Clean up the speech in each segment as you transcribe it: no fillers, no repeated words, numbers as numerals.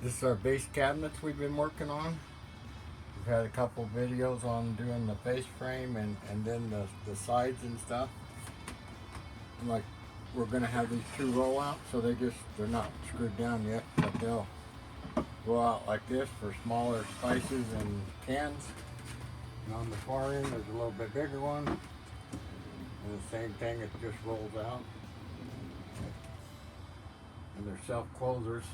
This is our base cabinets we've been working on. We've had a couple videos on doing the face frame and then the sides and stuff. And like, we're gonna have these two roll out, so they're not screwed down yet, but they'll go out like this for smaller spices and cans. And on the far end there's a little bit bigger one. And the same thing, it just rolls out. And they're self-closers.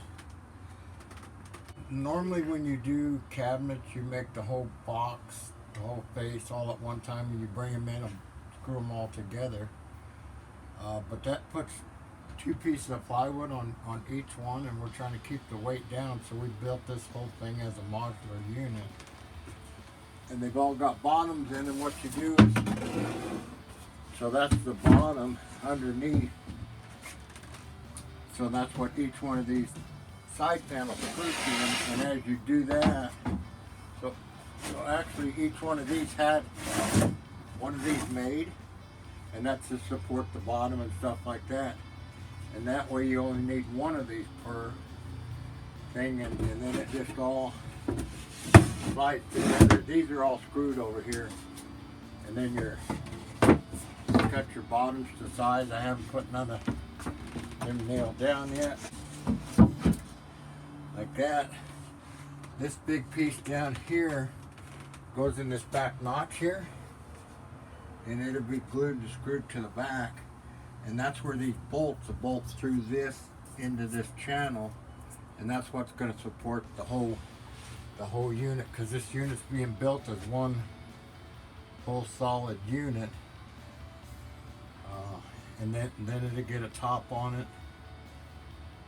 Normally when you do cabinets, you make the whole box, the whole face all at one time, and you bring them in and screw them all together. But that puts two pieces of plywood on each one, and we're trying to keep the weight down, so we built this whole thing as a modular unit. And they've all got bottoms in, and what you do is, so that's the bottom underneath. So that's what each one of these side panels screws to, and as you do that, so actually each one of these had one of these made, and that's to support the bottom and stuff like that. And that way you only need one of these per thing, and then it just all slides together. These are all screwed over here, and then you cut your bottoms to size. I haven't put none of them nailed down yet. Like that. This big piece down here goes in this back notch here, and it'll be glued and screwed to the back, and that's where these bolts will bolt through this into this channel, and that's what's going to support the whole unit, because this unit's being built as one whole solid unit. And then it'll get a top on it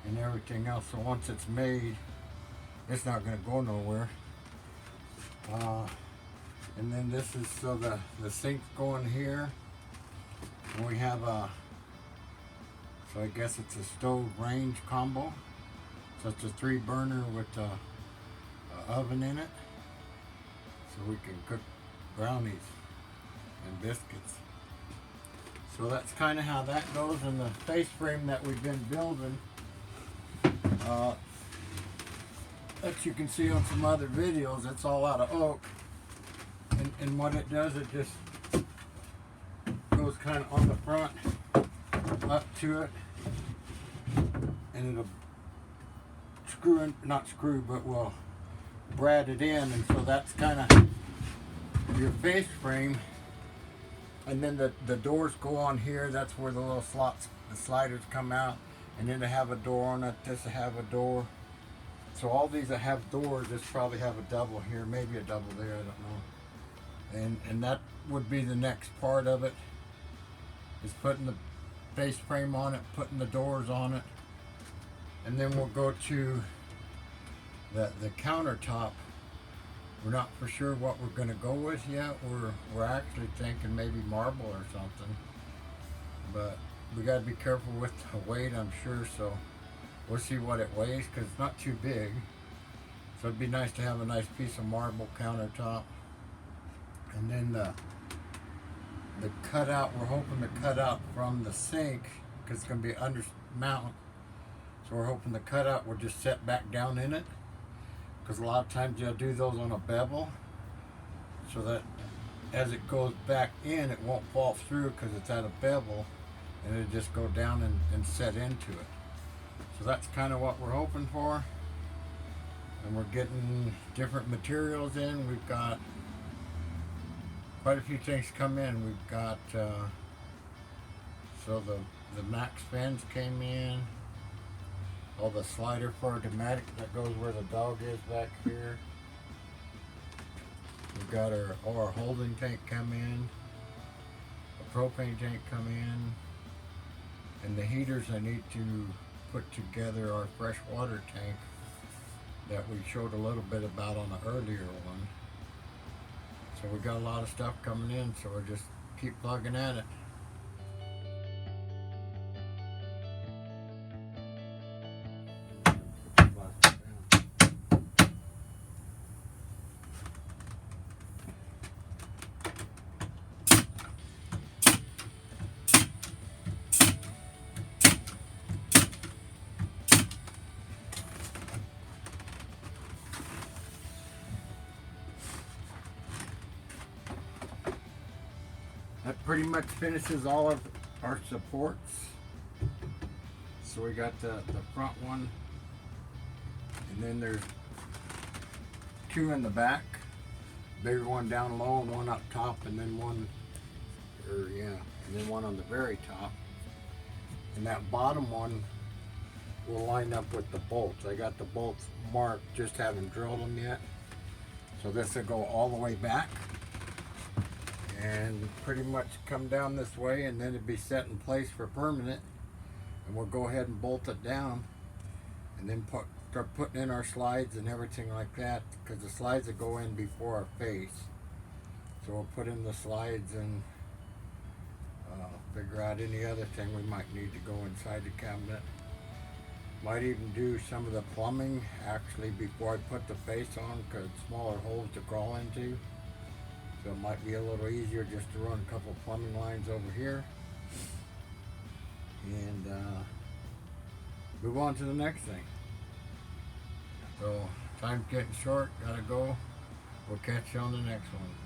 and everything else. So once it's made, it's not going to go nowhere. And then this is, so the sink's going here, and we have so I guess it's a stove range combo. So it's a 3-burner with a oven in it, so we can cook brownies and biscuits. So that's kind of how that goes. And the face frame that we've been building, that you can see on some other videos, it's all out of oak. And what it does, it just goes kind of on the front up to it, and it'll screw in, not screw, but we'll brad it in, and so that's kind of your face frame. And then the doors go on here. That's where the little slots, the sliders come out, and then they have a door on it. This will have a door. So all these that have doors, this probably have a double here, maybe a double there, I don't know. And that would be the next part of it, is putting the face frame on it, putting the doors on it, and then we'll go to the countertop. We're not for sure what we're going to go with yet. We're actually thinking maybe marble or something, but we got to be careful with the weight, I'm sure. So we'll see what it weighs, because it's not too big. So it'd be nice to have a nice piece of marble countertop. And then the cutout, we're hoping to cut out from the sink, because it's going to be under mount. So we're hoping the cutout will just set back down in it, because a lot of times you'll do those on a bevel, so that as it goes back in, it won't fall through because it's at a bevel, and it'll just go down and set into it. So that's kind of what we're hoping for. And we're getting different materials in. We've got quite a few things come in. We've got so the max fence came in. All the slider for automatic that goes where the dog is back here. We've got our holding tank come in, a propane tank come in, and the heaters I need to put together our fresh water tank that we showed a little bit about on the earlier one. So we got a lot of stuff coming in, so we'll just keep plugging at it. pretty much finishes all of our supports. So we got the front one, and then there's two in the back, bigger one down low and one up top, and then one, and then one on the very top. And that bottom one will line up with the bolts. I got the bolts marked, just haven't drilled them yet. So this will go all the way back and pretty much come down this way, and then it'd be set in place for permanent. And we'll go ahead and bolt it down, and then start putting in our slides and everything like that, because the slides will go in before our face. So we'll put in the slides and figure out any other thing we might need to go inside the cabinet. Might even do some of the plumbing actually before I put the face on, because smaller holes to crawl into. So it might be a little easier just to run a couple plumbing lines over here. And move on to the next thing. So time's getting short, gotta go. We'll catch you on the next one.